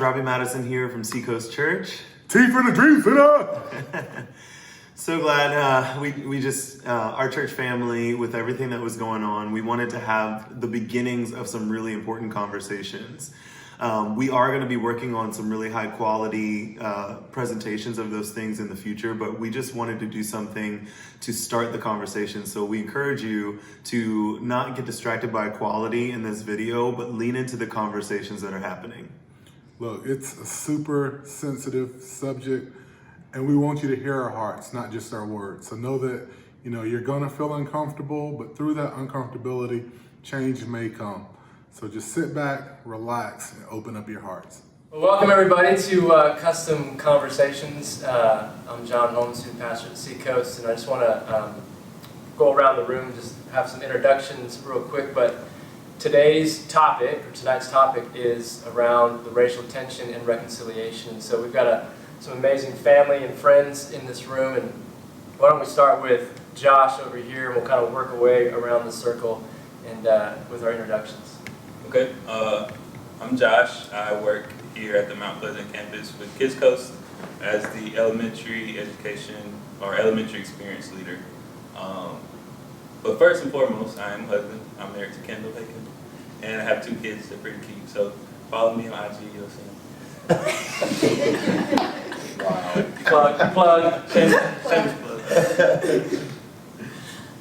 Robbie Madison here from Seacoast Church. T for the Dream Center! So glad we just, our church family, with everything that was going on, we wanted to have the beginnings of some really important conversations. We are going to be working on some really high quality presentations of those things in the future, but we just wanted to do something to start the conversation. So we encourage you to not get distracted by quality in this video, but lean into the conversations that are happening. Look, it's a super sensitive subject, and we want you to hear our hearts, not just our words. So know that, you're gonna feel uncomfortable, but through that uncomfortability, change may come. So just sit back, relax, and open up your hearts. Well, welcome everybody to Custom Conversations. I'm Jon Holmes, who pastor at Seacoast, and I just want to go around the room, just have some introductions real quick. But tonight's topic is around the racial tension and reconciliation. So we've got some amazing family and friends in this room, and why don't we start with Josh over here, and we'll kind of work our way around the circle and with our introductions. Okay, I'm Josh. I work here at the Mount Pleasant campus with Kids Coast as the elementary education or elementary experience leader. But first and foremost, I am a husband. I'm married to Kendall Bacon, and I have 2 kids. They're pretty cute. So follow me on IG, you'll see them. Wow. Plug. Shameless plug.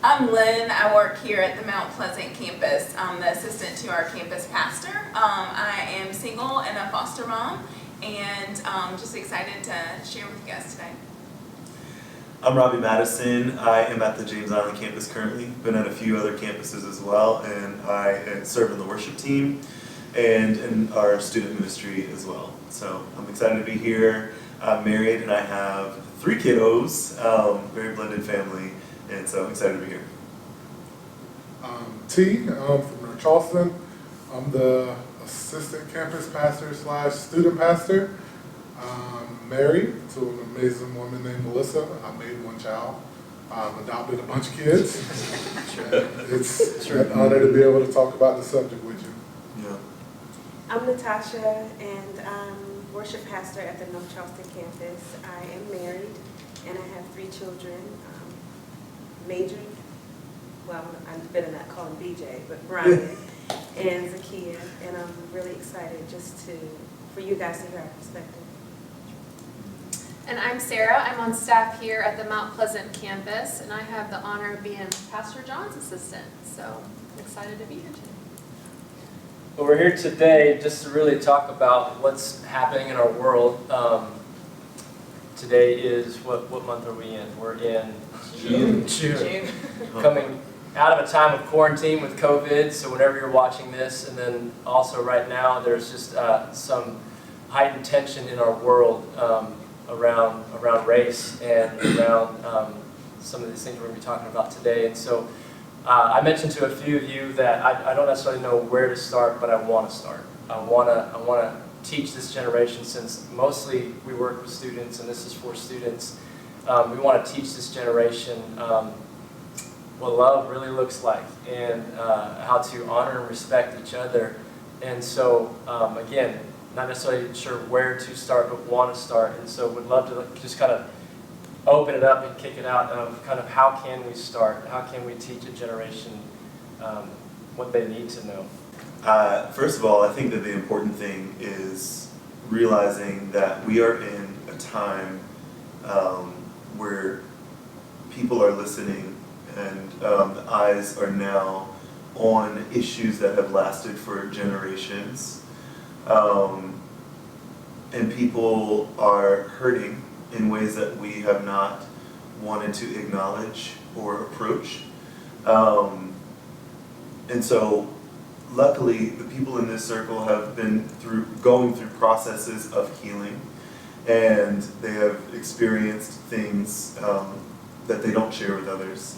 I'm Lynn. I work here at the Mount Pleasant campus. I'm the assistant to our campus pastor. I am single and a foster mom, and just excited to share with you guys today. I'm Robbie Madison. I am at the James Island campus currently. Been at a few other campuses as well, and I serve in the worship team and in our student ministry as well. So I'm excited to be here. I'm married and I have 3 kiddos, very blended family, and so I'm excited to be here. T, from North Charleston. I'm the assistant campus pastor / student pastor. Married to an amazing woman named Melissa. I made 1 child. I've adopted a bunch of kids. It's an honor to be able to talk about the subject with you. Yeah. I'm Natasha, and I'm worship pastor at the North Charleston campus. I am married, and I have 3 children. Major, well, I'm better not call him BJ, but Brian and Zakia, and I'm really excited for you guys to hear our perspective. And I'm Sara. I'm on staff here at the Mount Pleasant campus, and I have the honor of being Pastor Jon's assistant. So I'm excited to be here today. Well, we're here today just to really talk about what's happening in our world. Today is, what month are we in? We're in June. Coming out of a time of quarantine with COVID, so whenever you're watching this, and then also right now, there's just some heightened tension in our world around race and around some of these things we're going to be talking about today. And so I mentioned to a few of you that I don't necessarily know where to start, but I want to start. I want to teach this generation, since mostly we work with students, and this is for students. We want to teach this generation what love really looks like, and how to honor and respect each other. And so, again, not necessarily sure where to start, but want to start. And so would love to just kind of open it up and kick it out of kind of how can we start? How can we teach a generation what they need to know? First of all, I think that the important thing is realizing that we are in a time where people are listening, and the eyes are now on issues that have lasted for generations. And people are hurting in ways that we have not wanted to acknowledge or approach. And so luckily, the people in this circle have been going through processes of healing, and they have experienced things that they don't share with others,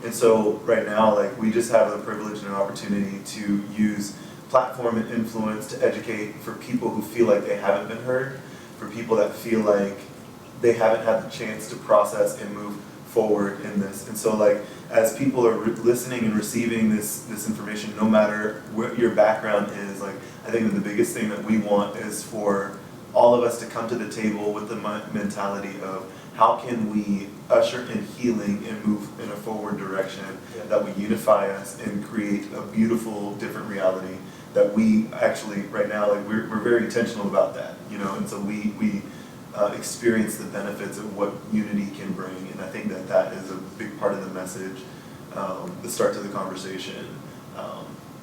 And so right now, we just have the privilege and an opportunity to use platform and influence to educate for people who feel like they haven't been heard, for people that feel like they haven't had the chance to process and move forward in this. And so like, as people are listening and receiving this information, no matter what your background is, like, I think that the biggest thing that we want is for all of us to come to the table with the mentality of how can we usher in healing and move in a forward direction that will unify us and create a beautiful, different reality that we actually, right now, like we're very intentional about that, you know, and so we experience the benefits of what unity can bring, and I think that that is a big part of the message, the start to the conversation.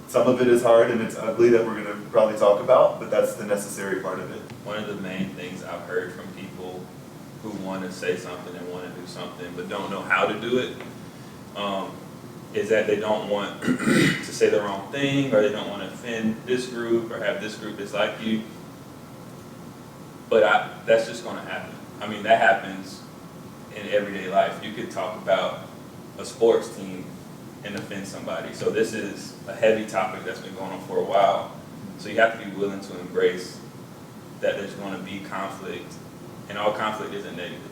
Some of it is hard and it's ugly that we're going to probably talk about, but that's the necessary part of it. One of the main things I've heard from people who want to say something and want to do something but don't know how to do it, is that they don't want to say the wrong thing, or they don't want to offend this group or have this group dislike you. But that's just going to happen. I mean, that happens in everyday life. You could talk about a sports team and offend somebody. So this is a heavy topic that's been going on for a while. So you have to be willing to embrace that there's going to be conflict, and all conflict isn't negative.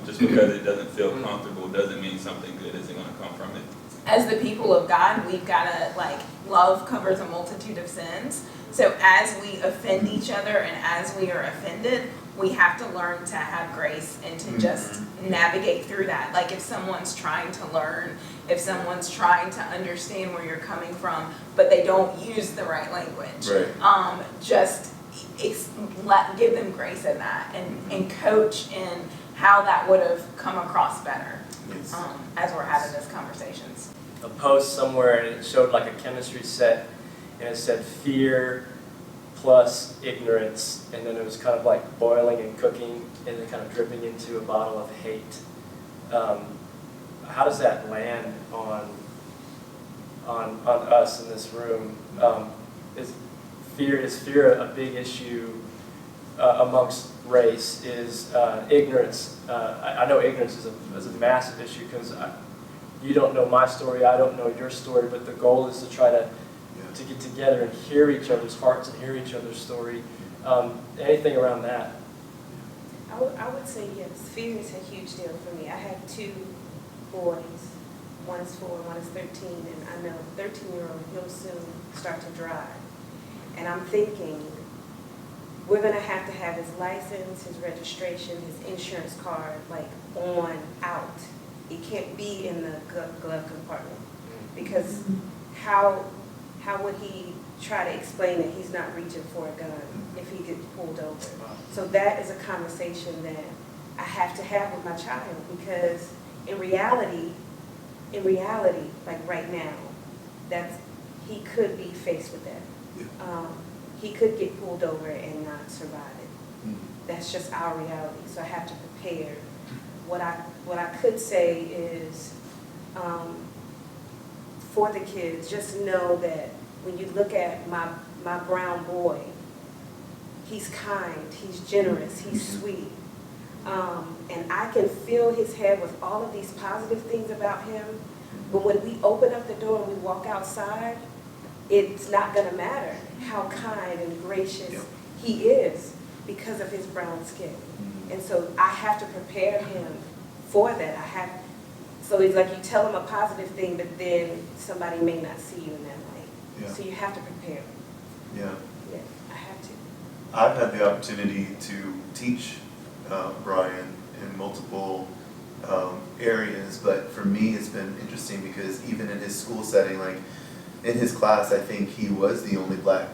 Just because it doesn't feel comfortable doesn't mean something good isn't going to come from it. As the people of God, we've got to, like, love covers a multitude of sins. So as we offend each other and as we are offended, we have to learn to have grace and to just navigate through that. Like, if someone's trying to learn, if someone's trying to understand where you're coming from, but they don't use the right language, just give them grace in that, and coach in how that would have come across better as we're having these conversations. A post somewhere, and it showed like a chemistry set, and it said fear plus ignorance, and then it was kind of like boiling and cooking, and then kind of dripping into a bottle of hate. How does that land on us in this room? Is fear a big issue amongst race? Is ignorance? I know ignorance is a massive issue, because you don't know my story, I don't know your story, but the goal is to try to get together and hear each other's hearts and hear each other's story. Anything around that? I would say yes. Fear is a huge deal for me. I have two boys. One is 4, one is 13, and I know 13-year-old, he'll soon start to drive. And I'm thinking, we're going to have his license, his registration, his insurance card, like, on out. It can't be in the glove compartment, because how would he try to explain that he's not reaching for a gun if he gets pulled over? So that is a conversation that I have to have with my child, because in reality, like right now, he could be faced with that. He could get pulled over and not survive it. That's just our reality. So I have to prepare. What I could say is, for the kids, just know that when you look at my brown boy, he's kind, he's generous, he's sweet. And I can fill his head with all of these positive things about him, but when we open up the door and we walk outside, it's not going to matter how kind and gracious he is because of his brown skin. And so I have to prepare him for that. So it's like you tell him a positive thing, but then somebody may not see you in that way. So you have to prepare him. Yeah, I have to. I've had the opportunity to teach Brian in multiple areas, but for me it's been interesting because even in his school setting, like in his class, I think he was the only black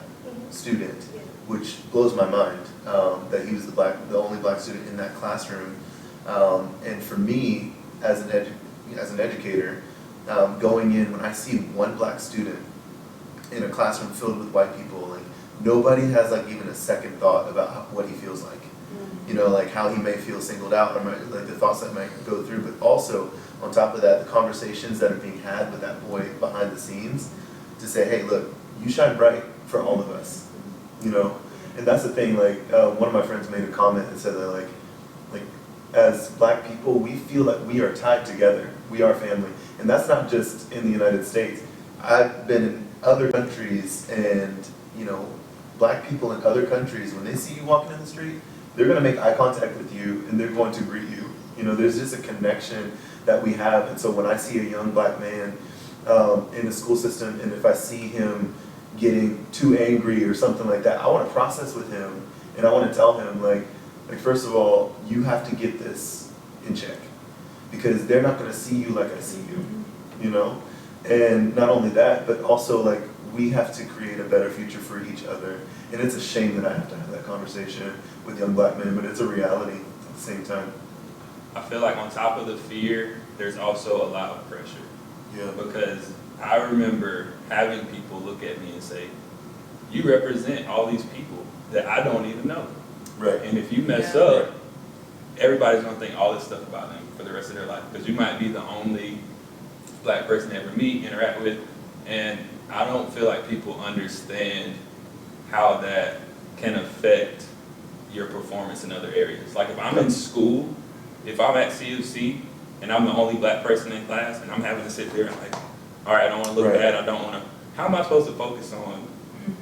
student, which blows my mind that he was the only black student in that classroom. And for me, as an educator, going in, when I see one black student in a classroom filled with white people, like nobody has like even a second thought about what he feels like. You know, like how he may feel singled out, or like the thoughts that might go through, but also on top of that, the conversations that are being had with that boy behind the scenes to say, hey, look, you shine bright for all of us, you know? And that's the thing, like one of my friends made a comment and said that like as black people, we feel like we are tied together, we are family. And that's not just in the United States. I've been in other countries, and you know, black people in other countries, when they see you walking in the street, they're going to make eye contact with you and they're going to greet you. You know, there's just a connection that we have. And so when I see a young black man in the school system, and if I see him getting too angry or something like that, I want to process with him, and I want to tell him, like first of all, you have to get this in check, because they're not going to see you like I see you, you know? And not only that, but also like we have to create a better future for each other. And it's a shame that I have to have that conversation with young black men, but it's a reality at the same time. I feel like on top of the fear, there's also a lot of pressure. Yeah. Because I remember having people look at me and say, you represent all these people that I don't even know. Right. And if you mess up, everybody's gonna think all this stuff about them for the rest of their life. Because you might be the only black person they ever meet, interact with, and I don't feel like people understand how that can affect your performance in other areas. Like if I'm in school, if I'm at CUC and I'm the only black person in class and I'm having to sit there and like, all right, I don't want to look bad, I don't want to, how am I supposed to focus on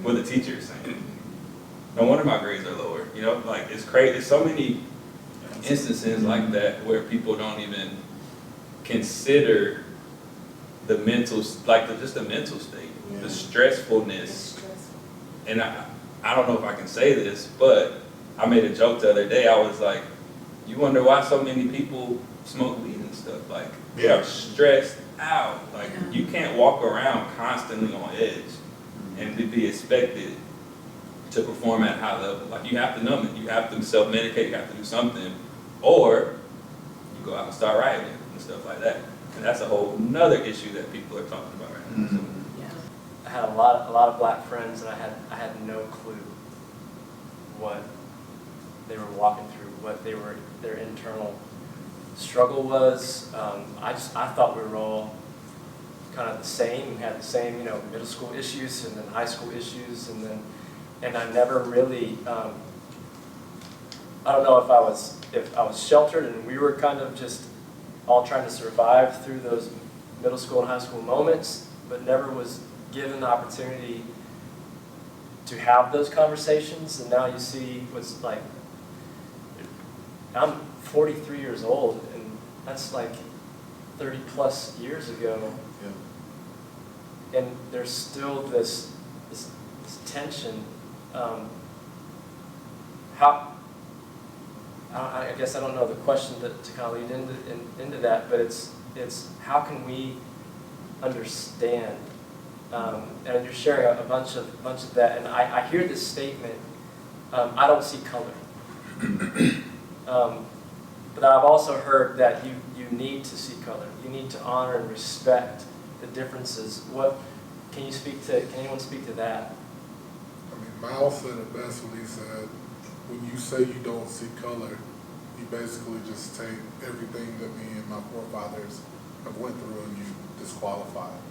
what the teacher is saying? No wonder my grades are lower, you know, like it's crazy. There's so many instances like that where people don't even consider the mental, like just the mental state, the stressfulness. And I don't know if I can say this, but I made a joke the other day. I was like, you wonder why so many people smoke weed and stuff. Like, they are stressed out. Like, you can't walk around constantly on edge and to be expected to perform at a high level. Like, you have to numb it. You have to self-medicate. You have to do something. Or you go out and start rioting and stuff like that. And that's a whole nother issue that people are talking about right now. So, I had a lot of black friends, and I had no clue what they were walking through, what their internal struggle was. I thought we were all kind of the same. We had the same, middle school issues and then high school issues, and I never really. I don't know if I was sheltered, and we were kind of just all trying to survive through those middle school and high school moments, but never was given the opportunity to have those conversations. And now you see what's like, I'm 43 years old, and that's like 30 plus years ago. Yeah. And there's still this tension. I guess I don't know the question to kind of lead into that, but it's how can we understand? And you're sharing a bunch of that, and I hear this statement, I don't see color. But I've also heard that you need to see color. You need to honor and respect the differences. Can anyone speak to that? I mean, Miles said it best when he said, when you say you don't see color, you basically just take everything that me and my forefathers have went through and you disqualify it.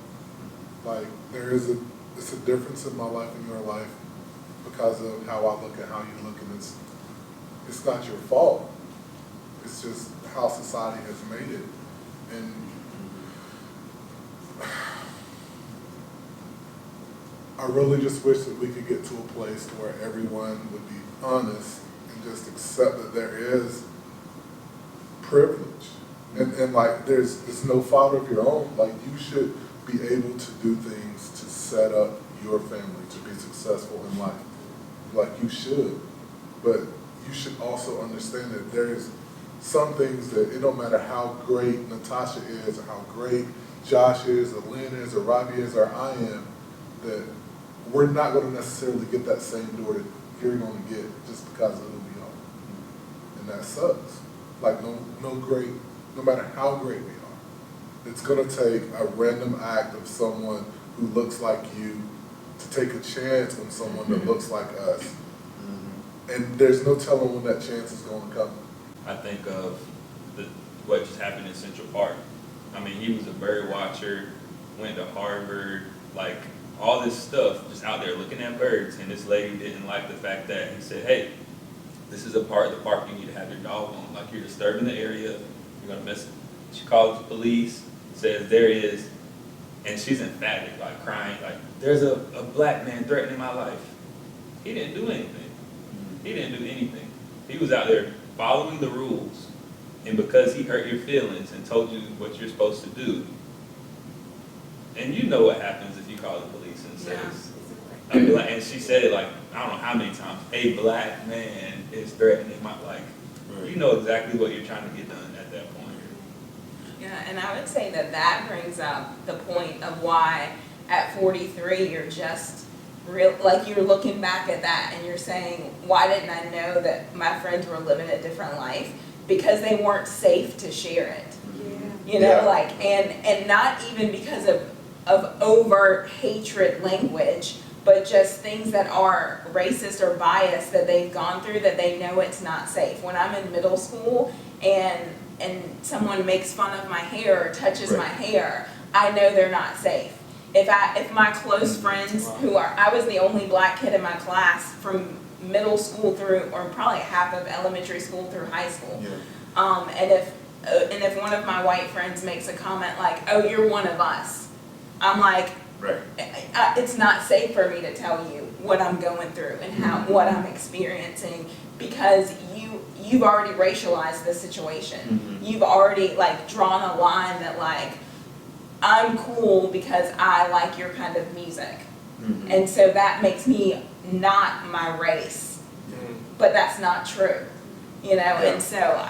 Like, it's a difference in my life and your life because of how I look at how you look, and it's not your fault. It's just how society has made it. And I really just wish that we could get to a place where everyone would be honest and just accept that there is privilege. And like, it's no fault of your own. Like, you should be able to do things to set up your family to be successful in life. Like, you should. But you should also understand that there's some things that it don't matter how great Natasha is or how great Josh is or Lynn is or Robbie is or I am, that we're not going to necessarily get that same door that you're going to get just because of who we are. And that sucks. Like, no matter how great we are, it's going to take a random act of someone who looks like you to take a chance on someone that looks like us. And there's no telling when that chance is going to come. I think of what just happened in Central Park. I mean, he was a bird watcher, went to Harvard, like all this stuff, just out there looking at birds. And this lady didn't like the fact that he said, hey, this is a part of the park you need to have your dog on. Like, you're disturbing the area, you're going to miss it. She calls the police, says there is, and she's emphatic, like crying, like, there's a black man threatening my life. He didn't do anything. He didn't do anything. He was out there following the rules and because he hurt your feelings and told you what you're supposed to do, and you know what happens if you call the police and says, and she said it like, I don't know how many times, a black man is threatening my life. You know exactly what you're trying to get done at that point. Yeah, and I would say that that brings up the point of why at 43 you're just like you're looking back at that and you're saying, why didn't I know that my friends were living a different life? Because they weren't safe to share it. Yeah. You know, like, and not even because of overt hatred language, but just things that are racist or biased that they've gone through that they know it's not safe. When I'm in middle school and someone makes fun of my hair or touches my hair, I know they're not safe. If my close friends I was the only black kid in my class from middle school through, or probably half of elementary school through high school. Yeah. And if one of my white friends makes a comment like, "Oh, you're one of us," I'm like, it's not safe for me to tell you what I'm going through and what I'm experiencing, because you've already racialized the situation. Mm-hmm. You've already like drawn a line that like, I'm cool because I like your kind of music. Mm-hmm. And so that makes me not my race. Mm-hmm. But that's not true. You know, and so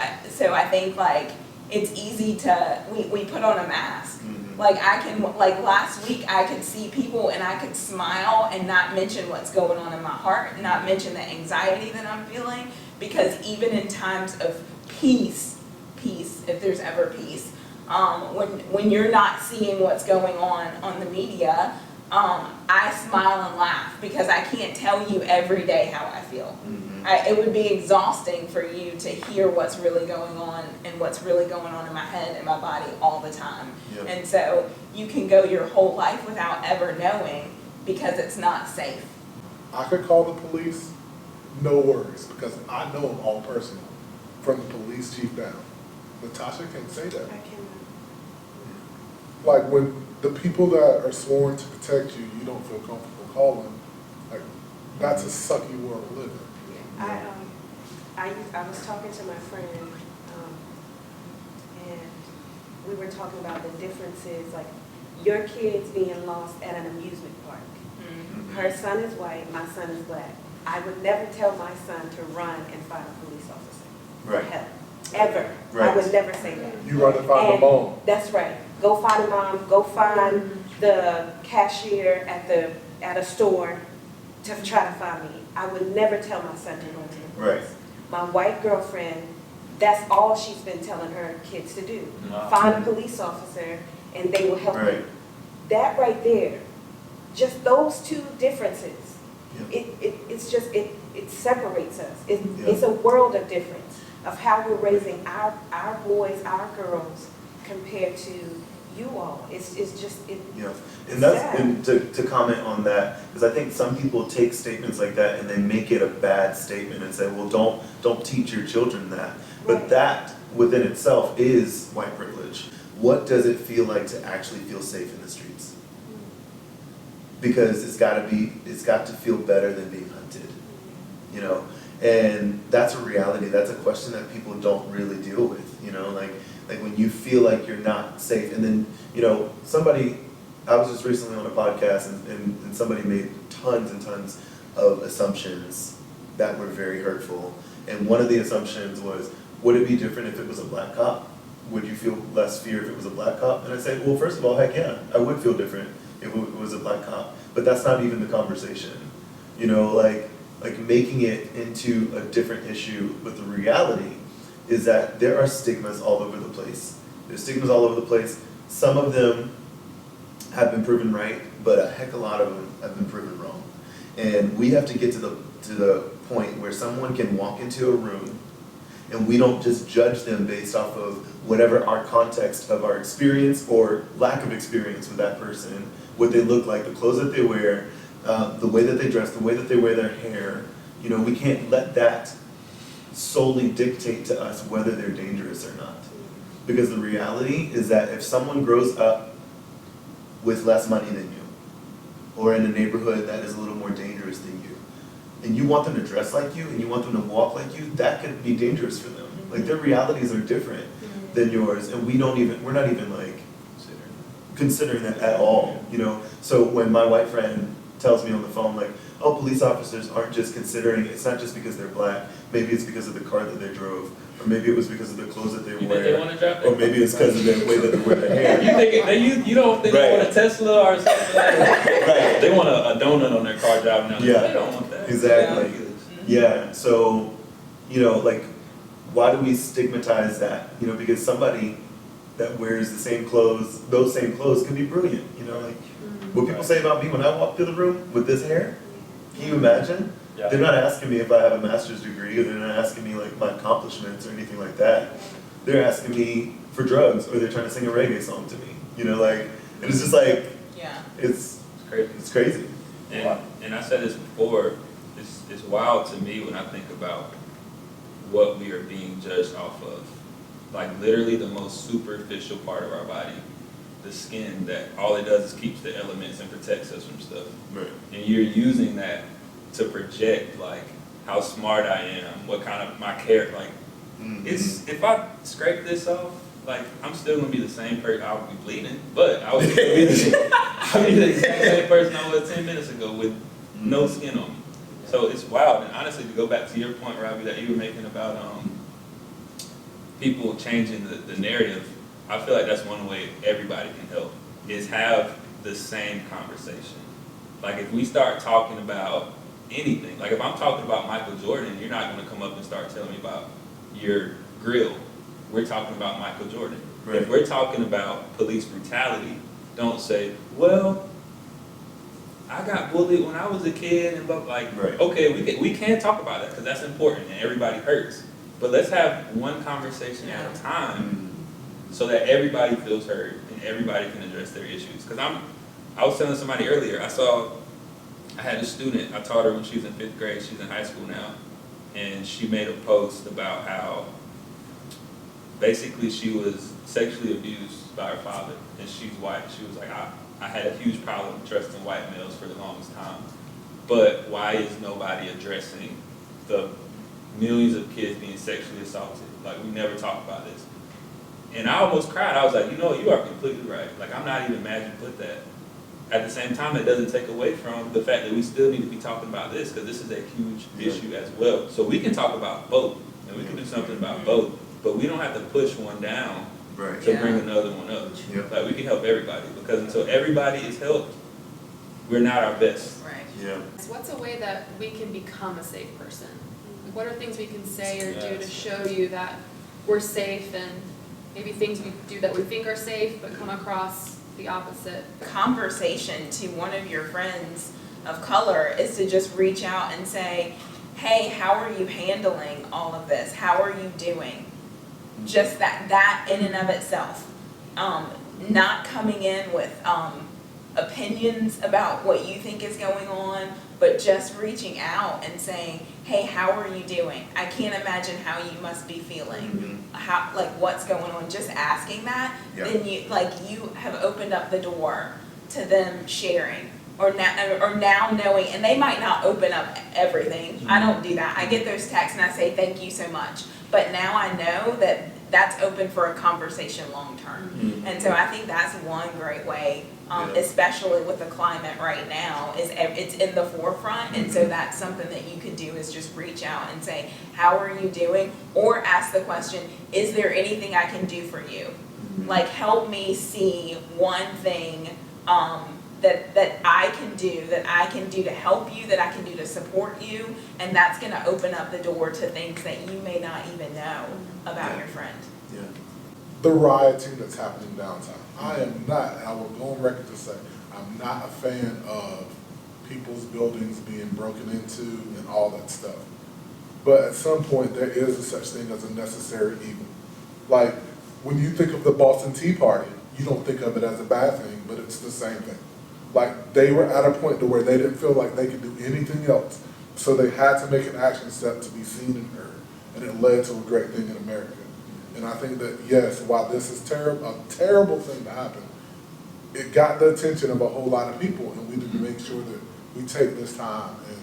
I think like it's easy to we put on a mask. Mm-hmm. Like last week I could see people and I could smile and not mention what's going on in my heart, not mention the anxiety that I'm feeling, because even in times of peace, if there's ever peace, when you're not seeing what's going on the media, I smile and laugh because I can't tell you every day how I feel. Mm-hmm. It would be exhausting for you to hear what's really going on and what's really going on in my head and my body all the time. Yep. And so you can go your whole life without ever knowing because it's not safe. I could call the police, no worries, because I know them all personally, from the police chief down. Natasha can say that. I can. Like when the people that are sworn to protect you, you don't feel comfortable calling, like that's a sucky world to live in. Yeah. I was talking to my friend, and we were talking about the differences, like your kids being lost at an amusement park. Mm-hmm. Her son is white, my son is black. I would never tell my son to run and find a police officer. Right. For help. Ever. Right. I would never say that. You run and find a mom. That's right. Go find a mom, go find the cashier at a store to try to find me. I would never tell my son to go to the police. Right. My white girlfriend, that's all she's been telling her kids to do. Wow. Find a police officer and they will help you. That right there, just those two differences, it separates us. It's a world of difference of how we're raising our boys, our girls, compared to you all. It's just and that's and to comment on that, because I think some people take statements like that and they make it a bad statement and say, well, don't teach your children that. But that within itself is white privilege. What does it feel like to actually feel safe in the streets? Because it's got to feel better than being hunted, you know. And that's a reality. That's a question that people don't really deal with, you know, like when you feel like you're not safe. And then, you know, I was just recently on a podcast and somebody made tons and tons of assumptions that were very hurtful. And one of the assumptions was, would it be different if it was a black cop? Would you feel less fear if it was a black cop? And I said, well, first of all, heck yeah, I would feel different if it was a black cop. But that's not even the conversation, you know, like making it into a different issue. But the reality is that there are stigmas all over the place. There's stigmas all over the place. Some of them have been proven right, but a heck of a lot of them have been proven wrong. And we have to get to the point where someone can walk into a room and we don't just judge them based off of whatever our context of our experience or lack of experience with that person, what they look like, the clothes that they wear, the way that they dress, the way that they wear their hair. You know, we can't let that solely dictate to us whether they're dangerous or not. Because the reality is that if someone grows up with less money than you, or in a neighborhood that is a little more dangerous than you, and you want them to dress like you, and you want them to walk like you, that could be dangerous for them. Like their realities are different than yours, and we're not even like considering that at all, you know? So when my white friend tells me on the phone, like, oh, police officers aren't just considering, it's not just because they're black, maybe it's because of the car that they drove, or maybe it was because of the clothes that they You think wear, they want to drop or it? maybe it's because of the way that they wear their hair. You don't think they want a Tesla or something like that? Right. They want a donut on their car driving down the Yeah. They don't want that. Exactly. Yeah, so, you know, like, why do we stigmatize that? You know, because somebody that wears the same clothes, those same clothes can be brilliant, you know, like, what people say about me when I walk through the room with this hair, can you imagine? Yeah. They're not asking me if I have a master's degree, or they're not asking me like my accomplishments or anything like that. They're asking me for drugs, or they're trying to sing a reggae song to me, you know, like, and it's just like, Yeah. it's Crazy. crazy. And I said this before, it's wild to me when I think about what we are being judged off of. Like literally the most superficial part of our body, the skin, that all it does is keeps the elements and protects us from stuff. Right. And you're using that to project like how smart I am, what kind of my character, like it's, if I scrape this off, like I'm still gonna be the same person. I'll be bleeding, but I'll be the exact same person I was 10 minutes ago with no skin on me. So it's wild. And honestly, to go back to your point, Robbie, that you were making about people changing the narrative, I feel like that's one way everybody can help, is have the same conversation. Like if we start talking about anything, like if I'm talking about Michael Jordan, you're not gonna come up and start telling me about your grill. We're talking about Michael Jordan. Right. If we're talking about police brutality, don't say, well, I got bullied when I was a kid, and but like, Right. okay, we can talk about that because that's important and everybody hurts. But let's have one conversation at a time so that everybody feels heard and everybody can address their issues. Because I was telling somebody earlier, I had a student, I taught her when she was in 5th grade, she's in high school now, and she made a post about how basically she was sexually abused by her father, and she's white. She was like, I had a huge problem trusting white males for the longest time, but why is nobody addressing the millions of kids being sexually assaulted? Like, we never talk about this. And I almost cried. I was like, you know, you are completely right. Like, I'm not even mad you put that. At the same time, it doesn't take away from the fact that we still need to be talking about this, because this is a huge issue as well. So we can talk about both, and we can do something about both, but we don't have to push one down Right. to bring another one up. Yeah. Like, we can help everybody, because until everybody is helped, we're not our best. Right. Yeah. So what's a way that we can become a safe person? Like, what are things we can say or do to show you that we're safe, and maybe things we do that we think are safe but come across the opposite? Conversation to one of your friends of color is to just reach out and say, hey, how are you handling all of this? How are you doing? Just that in and of itself. Not coming in with opinions about what you think is going on, but just reaching out and saying, hey, how are you doing? I can't imagine how you must be feeling. How, like, what's going on? Just asking that, then you have opened up the door to them sharing, or now knowing, and they might not open up everything. I don't do that. I get those texts and I say thank you so much, but now I know that that's open for a conversation long term. And so I think that's one great way, especially with the climate right now, is it's in the forefront. And so that's something that you could do, is just reach out and say, how are you doing? Or ask the question, is there anything I can do for you? Like, help me see one thing that I can do to help you, that I can do to support you, and that's going to open up the door to things that you may not even know about your friend. Yeah. The rioting that's happening downtown. I am not, I will go on record to say, I'm not a fan of people's buildings being broken into and all that stuff. But at some point, there is a such thing as a necessary evil. Like, when you think of the Boston Tea Party, you don't think of it as a bad thing, but it's the same thing. Like, they were at a point to where they didn't feel like they could do anything else, so they had to make an action step to be seen and heard, and it led to a great thing in America. And I think that, yes, while this is a terrible thing to happen, it got the attention of a whole lot of people, and we need to make sure that we take this time and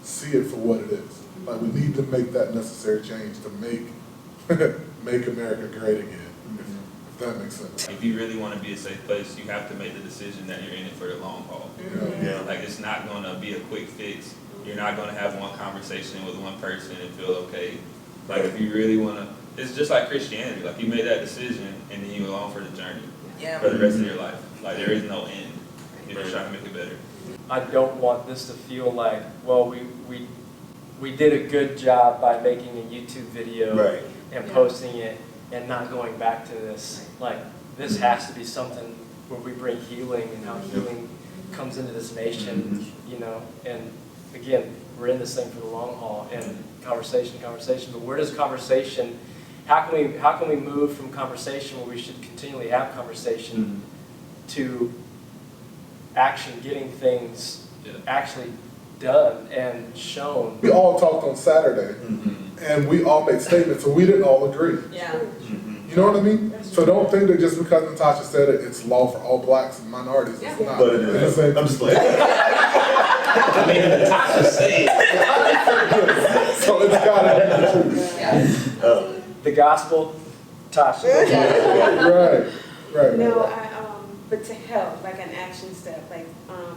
see it for what it is. Like, we need to make that necessary change to make make America great again, if that makes sense. If you really want to be a safe place, you have to make the decision that you're in it for the long haul. Yeah. Like, it's not going to be a quick fix. You're not going to have one conversation with one person and feel okay. Like, if you really want to, it's just like Christianity. Like, you made that decision and then you're along for the journey for the rest of your life. Like, there is no end. You're just trying to make it better. I don't want this to feel like, well, we did a good job by making a YouTube video Right. and posting it and not going back to this. Like, this has to be something where we bring healing and how healing comes into this nation, you know. And again, we're in this thing for the long haul, and conversation. But where does conversation? How can we move from conversation where we should continually have conversation to action, getting things actually done and shown? We all talked on Saturday, and we all made statements, and we didn't all agree. Yeah. You know what I mean? So don't think that just because Natasha said it, it's law for all blacks and minorities. It's not. But it It's the is. same- I'm just like, I mean, Natasha said. So it's gotta be the truth. The gospel, Tasha. Right. No, but to help, like an action step, like,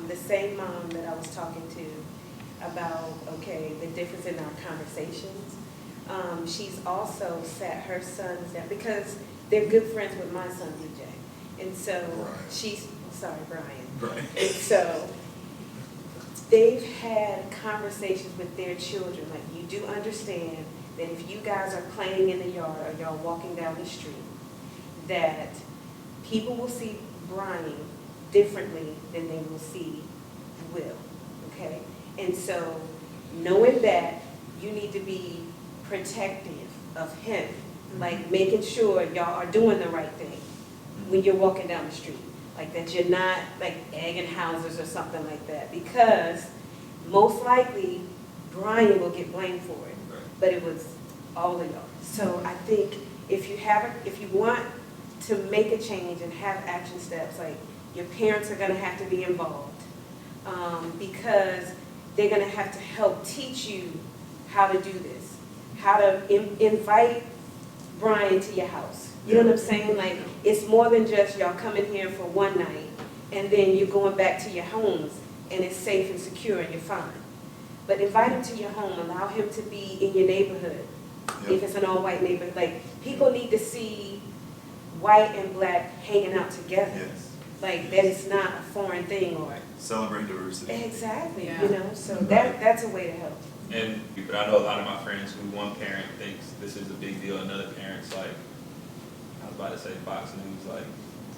the same mom that I was talking to about, okay, the difference in our conversations, she's also sat her sons down, because they're good friends with my son, DJ. And so Brian. And so they've had conversations with their children, like, you do understand that if you guys are playing in the yard or y'all walking down the street, that people will see Brian differently than they will see Will, okay? And so knowing that, you need to be protective of him, like making sure y'all are doing the right thing when you're walking down the street. Like that you're not like egging houses or something like that, because most likely Brian will get blamed for it, but it was all of y'all. So I think if you want to make a change and have action steps, like your parents are gonna have to be involved, because they're gonna have to help teach you how to do this, how to invite Brian to your house. You know what I'm saying? Like, it's more than just y'all coming here for one night and then you're going back to your homes and it's safe and secure and you're fine. But invite him to your home, allow him to be in your neighborhood. If it's an all-white neighborhood, like, people need to see white and black hanging out together. yes. Like, that is not a foreign thing, or Celebrate diversity. exactly, Yeah. you know. So that's a way to help. But I know a lot of my friends who one parent thinks this is a big deal, another parent's like, I was about to say Fox News, like,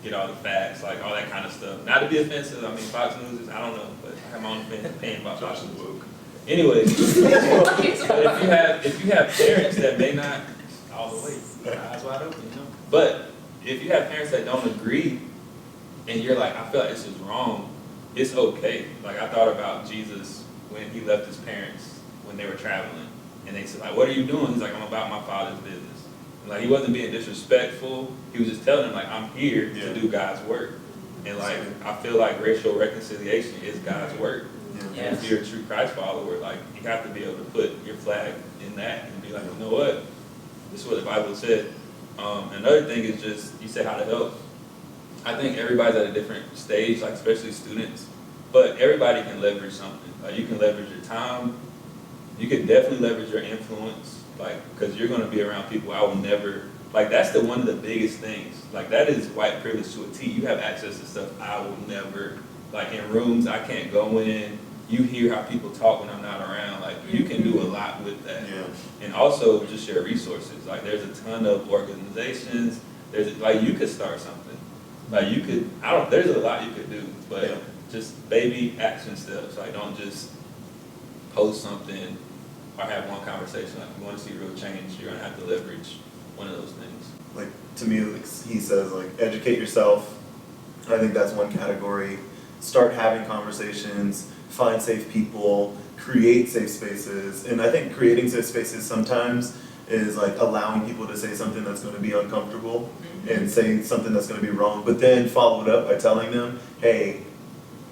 get all the facts, like all that kind of stuff. Not to be offensive, I mean, Fox News is, I don't know, but I have my own opinion about Fox News. Anyways, but if you have parents that may not, all the way, eyes wide open, you know. But if you have parents that don't agree, and you're like, I feel like this is wrong, it's okay. Like, I thought about Jesus when he left his parents when they were traveling, and they said, like, what are you doing? He's like, I'm about my Father's business. And like, he wasn't being disrespectful. He was just telling them, like, I'm here to do God's work. And like, I feel like racial reconciliation is God's work. And if you're a true Christ follower, like, you have to be able to put your flag in that and be like, you know what? This is what the Bible said. Another thing is just, you said how to help. I think everybody's at a different stage, like especially students, but everybody can leverage something. Like, you can leverage your time. You can definitely leverage your influence, like, because you're going to be around people I will never, like, that's one of the biggest things. Like, that is white privilege to a T. You have access to stuff I will never, like, in rooms I can't go in. You hear how people talk when I'm not around. Like, you can do a lot with that. Yeah. And also just share resources. Like, there's a ton of organizations. Like, you could start something. Like, you could, there's a lot you could do, but just baby action steps. Like, don't just post something or have one conversation. Like, if you want to see real change, you're gonna have to leverage one of those things. Like, to me, like he says, like, educate yourself. I think that's one category. Start having conversations, find safe people, create safe spaces. And I think creating safe spaces sometimes is like allowing people to say something that's going to be uncomfortable and saying something that's going to be wrong, but then follow it up by telling them, hey,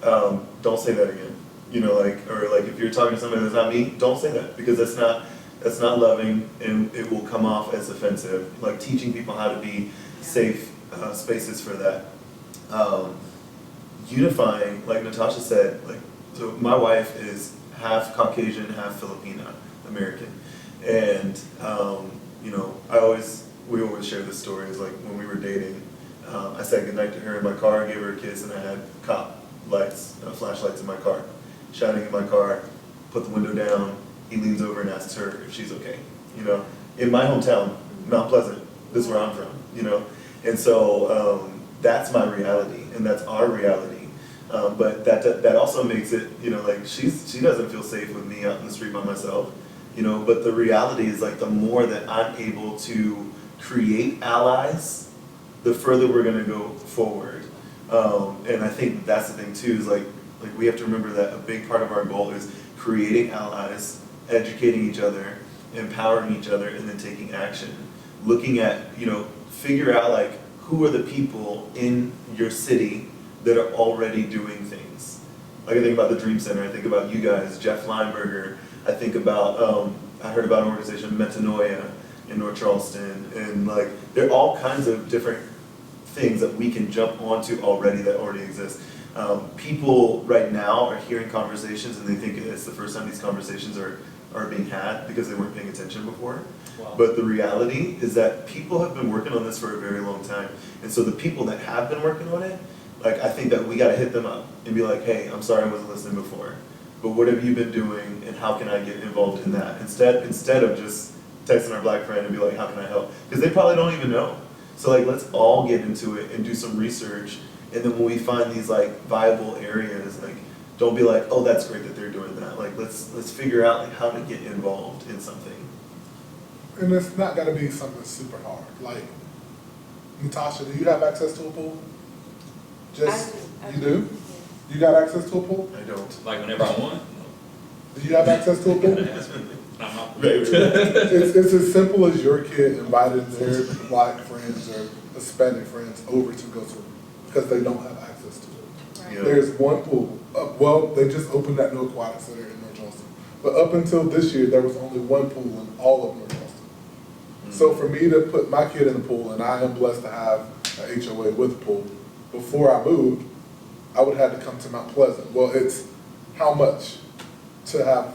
don't say that again. You know, like, or like if you're talking to somebody that's not me, don't say that, because that's not that's not loving, and it will come off as offensive. Like teaching people how to be safe spaces for that. Unifying, like Natasha said, like, so my wife is half Caucasian, half Filipina American, and you know, we always share this story. Is like when we were dating, I said goodnight to her in my car, gave her a kiss, and I had cop lights, flashlights in my car, shining in my car. Put the window down. He leans over and asks her if she's okay. You know, in my hometown, Mount Pleasant. This is where I'm from. You know, and so that's my reality, and that's our reality. But that also makes it, you know, like she doesn't feel safe with me out in the street by myself. You know, but the reality is like the more that I'm able to create allies, the further we're gonna go forward. And I think that's the thing too, is like we have to remember that a big part of our goal is creating allies, educating each other, empowering each other, and then taking action. Looking at, you know, figure out like who are the people in your city that are already doing things. Like I think about the Dream Center, I think about you guys, Jeff Lineberger, I think about, I heard about an organization, Metanoia in North Charleston, and like there are all kinds of different things that we can jump onto already that already exist. People right now are hearing conversations and they think it's the first time these conversations are being had because they weren't paying attention before. Wow. But the reality is that people have been working on this for a very long time. And so the people that have been working on it, like I think that we gotta hit them up and be like, hey, I'm sorry I wasn't listening before, but what have you been doing and how can I get involved in that? Instead of just texting our black friend and be like, how can I help? Because they probably don't even know. So like, let's all get into it and do some research. And then when we find these like viable areas, like don't be like, oh, that's great that they're doing that. Like let's figure out like how to get involved in something. And it's not gotta be something super hard. Like, Natasha, do you have access to a pool? I You do? You got access to a pool? I don't. Like whenever I want. Do you have access to a pool? Not my fault. It's as simple as your kid invited their black friends or Hispanic friends over to go swimming because they don't have access to it. Yeah. There's one pool. Well, they just opened that new aquatic center in North Charleston. But up until this year, there was only one pool in all of North Charleston. So for me to put my kid in the pool, and I am blessed to have an HOA with a pool, before I moved, I would have to come to Mount Pleasant. Well, it's how much to have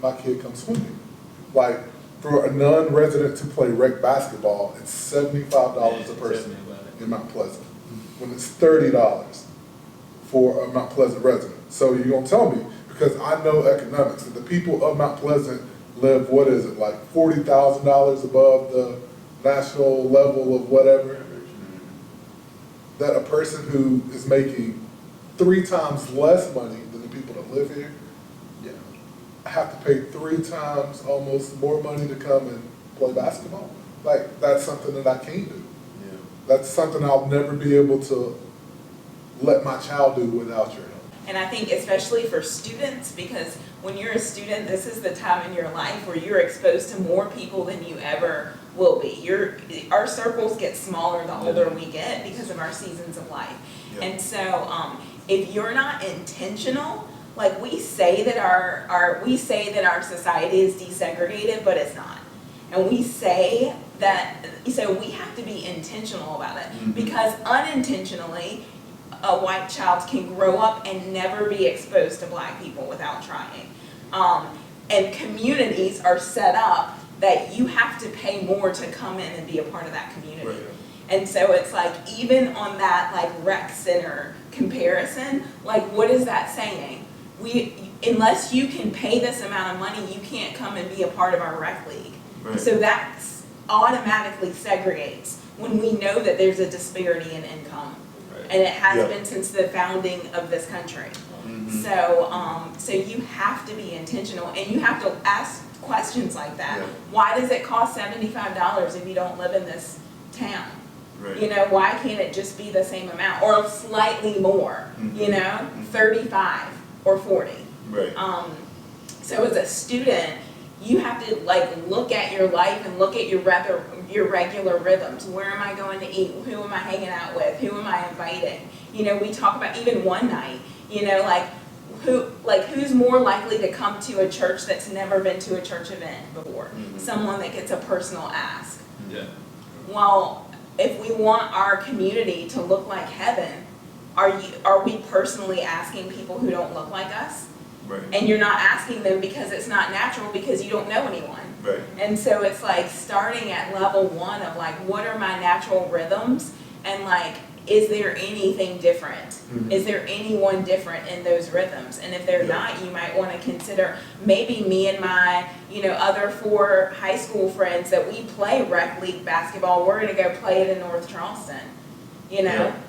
my kid come swimming. Like, for a non-resident to play rec basketball, it's $75 a person in Mount Pleasant, when it's $30 for a Mount Pleasant resident. So you're gonna tell me, because I know economics, that the people of Mount Pleasant live, what is it, like $40,000 above the national level of whatever, that a person who is making 3 times less money than the people that live here, have to pay 3 times almost more money to come and play basketball. Like, that's something that I can't do. Yeah. That's something I'll never be able to let my child do without your help. And I think especially for students, because when you're a student, this is the time in your life where you're exposed to more people than you ever will be. Our circles get smaller the older we get because of our seasons of life. Yeah. And so if you're not intentional, like we say that our society is desegregated, but it's not. And we say that, so we have to be intentional about it, because unintentionally, a white child can grow up and never be exposed to black people without trying. And communities are set up that you have to pay more to come in and be a part of that community. Right. And so it's like, even on that like rec center comparison, like what is that saying? Unless you can pay this amount of money, you can't come and be a part of our rec league. Right. So that automatically segregates when we know that there's a disparity in income. Right. And it has Yeah. been since the founding of this country. Mhm. So you have to be intentional, and you have to ask questions like that. Yeah. Why does it cost $75 if you don't live in this town? Right. You know, why can't it just be the same amount or slightly more? Mhm. You know, 35 or 40. Right. So as a student, you have to like look at your life and look at your regular rhythms. Where am I going to eat? Who am I hanging out with? Who am I inviting? You know, we talk about even one night, you know, like who's more likely to come to a church that's never been to a church event before? Someone that gets a personal ask. Yeah. Well, if we want our community to look like heaven, are we personally asking people who don't look like us? Right. And you're not asking them because it's not natural, because you don't know anyone. Right. And so it's like starting at level one of like, what are my natural rhythms? And like, is there anything different? Mm-hmm. Is there anyone different in those rhythms? And if they're not, you might want to consider maybe me and my, other 4 high school friends that we play rec league basketball, we're going to go play it in North Charleston,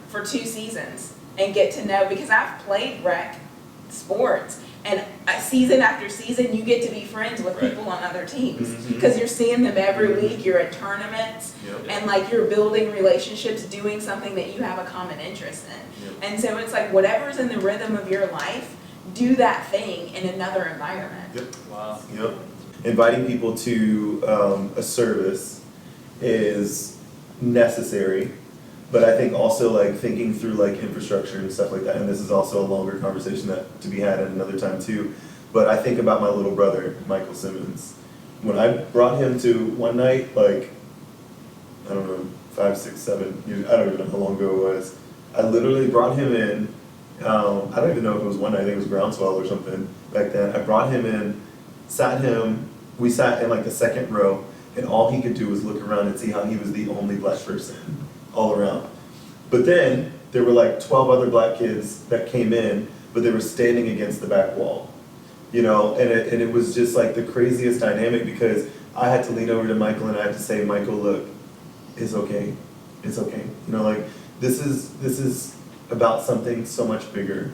for 2 seasons and get to know, because I've played rec sports. And season after season, you get to be friends with people on other teams because you're seeing them every week. You're at tournaments, and like you're building relationships, doing something that you have a common interest in. And so it's like whatever's in the rhythm of your life, do that thing in another environment. Wow. Inviting people to a service is necessary, but I think also like thinking through like infrastructure and stuff like that, and this is also a longer conversation that to be had at another time too, but I think about my little brother, Michael Simmons. When I brought him to one night, like, I don't know, 5, 6, 7 years, I don't even know how long ago it was, I literally brought him in, I don't even know if it was one night, I think it was Groundswell or something back then. I brought him in, we sat in like the second row, and all he could do was look around and see how he was the only black person all around. But then there were like 12 other black kids that came in, but they were standing against the back wall, and it was just like the craziest dynamic, because I had to lean over to Michael and I had to say, Michael, look, it's okay, like this is about something so much bigger.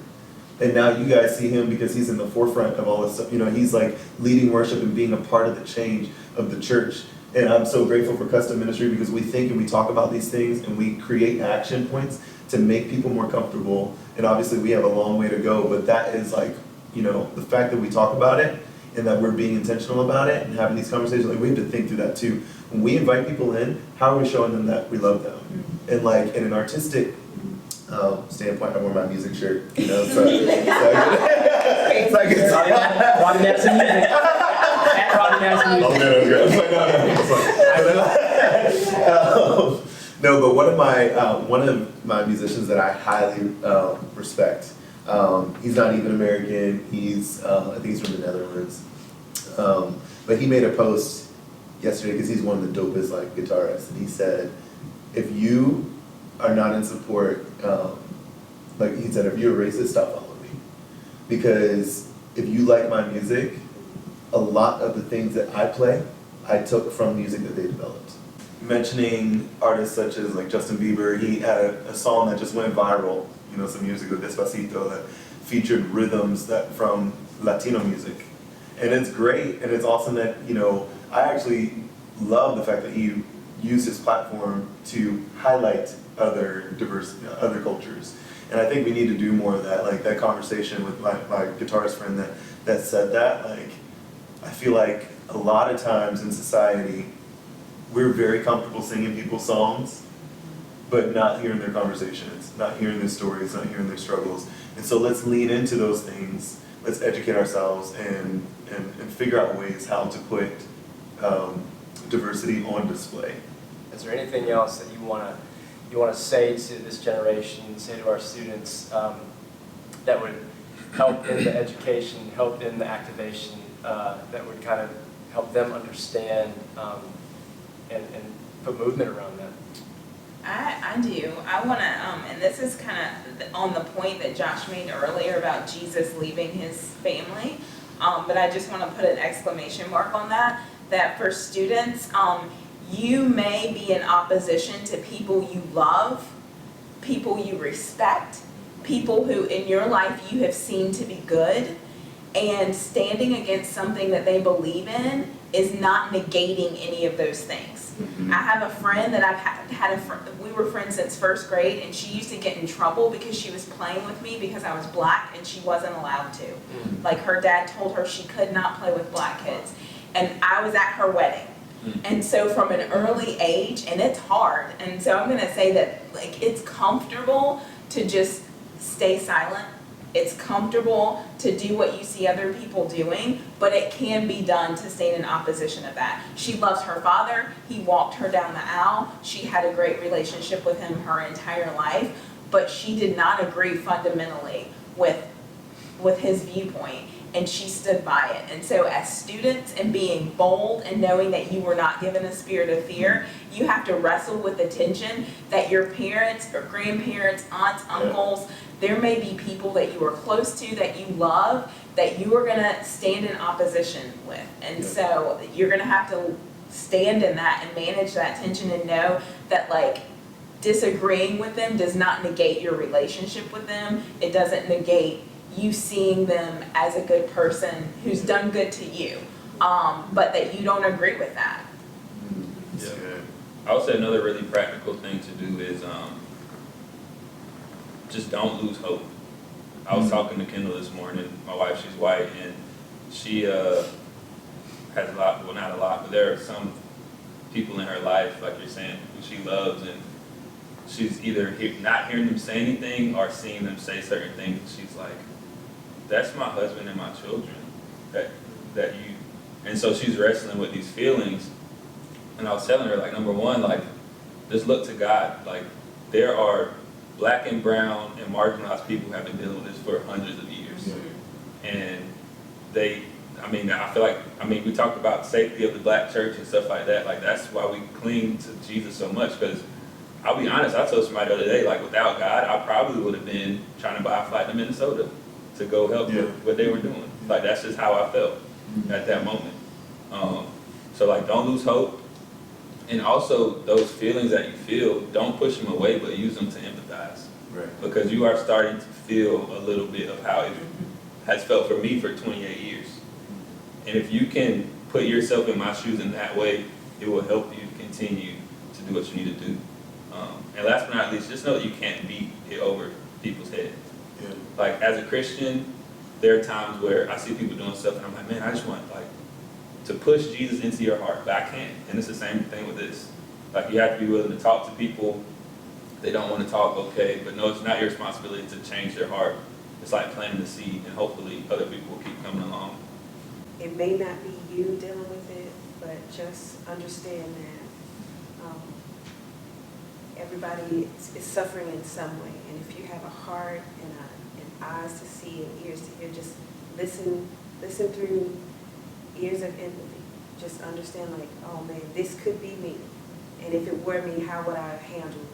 And now you guys see him because he's in the forefront of all this stuff. He's like leading worship and being a part of the change of the church. And I'm so grateful for Custom Ministry, because we think and we talk about these things and we create action points to make people more comfortable. And obviously we have a long way to go, but that is like, the fact that we talk about it and that we're being intentional about it and having these conversations, like we have to think through that too. When we invite people in, how are we showing them that we love them? And like in an artistic standpoint, I wore my music shirt, so I can Robbie Madison music. At Robbie Madison music. No, but one of my musicians that I highly respect. He's not even American. I think he's from the Netherlands. But he made a post yesterday, because he's one of the dopest like guitarists, and he said, if you are not in support, like he said, if you're a racist, stop following me, because if you like my music, a lot of the things that I play, I took from music that they developed. Mentioning artists such as like Justin Bieber, he had a song that just went viral, some years ago, Despacito, that featured rhythms from Latino music. And it's great, and it's awesome that, I actually love the fact that he used his platform to highlight other cultures. And I think we need to do more of that, like that conversation with my guitarist friend that said that, like, I feel like a lot of times in society, we're very comfortable singing people's songs, but not hearing their conversations, not hearing their stories, not hearing their struggles. And so let's lean into those things, let's educate ourselves and figure out ways how to put diversity on display. Is there anything else that you want to say to this generation, say to our students, that would help in the education, help in the activation, that would kind of help them understand and put movement around that? I do. I want to, and this is kind of on the point that Josh made earlier about Jesus leaving his family, but I just want to put an exclamation mark on that for students, you may be in opposition to people you love, people you respect, people who in your life you have seen to be good, and standing against something that they believe in is not negating any of those things. I have a friend that I've had we were friends since first grade, and she used to get in trouble because she was playing with me because I was black and she wasn't allowed to. Like her dad told her she could not play with black kids. And I was at her wedding. And so from an early age, and it's hard, and so I'm gonna say that like it's comfortable to just stay silent It's comfortable to do what you see other people doing, but it can be done to stand in opposition of that. She loves her father. He walked her down the aisle. She had a great relationship with him her entire life, but she did not agree fundamentally with his viewpoint, and she stood by it. And so as students, and being bold and knowing that you were not given a spirit of fear, you have to wrestle with the tension that your parents or grandparents, aunts, uncles, there may be people that you are close to, that you love, that you are gonna stand in opposition with. And so you're gonna have to stand in that and manage that tension and know that, like, disagreeing with them does not negate your relationship with them. It doesn't negate you seeing them as a good person who's done good to you, but that you don't agree with that. Yeah. I would say another really practical thing to do is just don't lose hope. I was talking to Kendall this morning. My wife, she's white, and she has a lot, well, not a lot, but there are some people in her life, like you're saying, who she loves, and she's either not hearing them say anything or seeing them say certain things. She's like, that's my husband and my children, that you, and so she's wrestling with these feelings. And I was telling her, like, number one, like, just look to God. Like, there are Black and brown and marginalized people who have been dealing with this for hundreds of years. And I feel like, we talked about safety of the Black church and stuff like that. Like, that's why we cling to Jesus so much, because I'll be honest, I told somebody the other day, like, without God, I probably would have been trying to buy a flight to Minnesota to go help with what they were doing. Like, that's just how I felt at that moment. So, like, don't lose hope. And also, those feelings that you feel, don't push them away, but use them to empathize. Right. Because you are starting to feel a little bit of how it has felt for me for 28 years. And if you can put yourself in my shoes in that way, it will help you continue to do what you need to do. And last but not least, just know that you can't beat it over people's head. Yeah. Like, as a Christian, there are times where I see people doing stuff and I'm like, man, I just want, like, to push Jesus into your heart, but I can't. And it's the same thing with this. Like, you have to be willing to talk to people. They don't want to talk, okay, but no, it's not your responsibility to change their heart. It's like planting the seed, and hopefully other people will keep coming along. It may not be you dealing with it, but just understand that everybody is suffering in some way. And if you have a heart and eyes to see and ears to hear, just listen through ears of empathy. Just understand, like, oh man, this could be me. And if it were me, how would I handle it?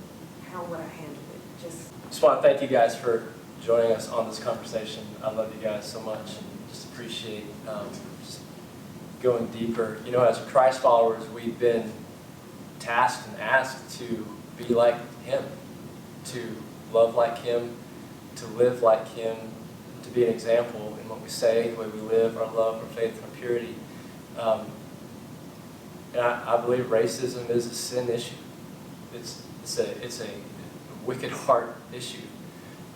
Just want to thank you guys for joining us on this conversation. I love you guys so much, and just appreciate just going deeper. You know, as Christ followers, we've been tasked and asked to be like Him, to love like Him, to live like Him, to be an example in what we say, the way we live, our love, our faith, our purity. And I believe racism is a sin issue. It's a wicked heart issue.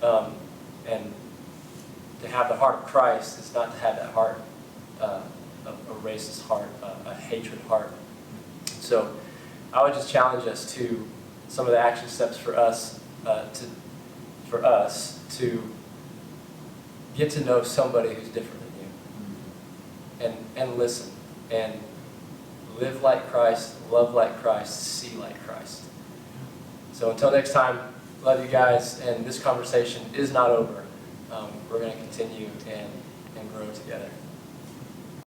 And to have the heart of Christ is not to have that heart, a racist heart, a hatred heart. So I would just challenge us to some of the action steps for us to get to know somebody who's different than you, and listen, and live like Christ, love like Christ, see like Christ. So until next time, love you guys, and this conversation is not over. We're going to continue and grow together.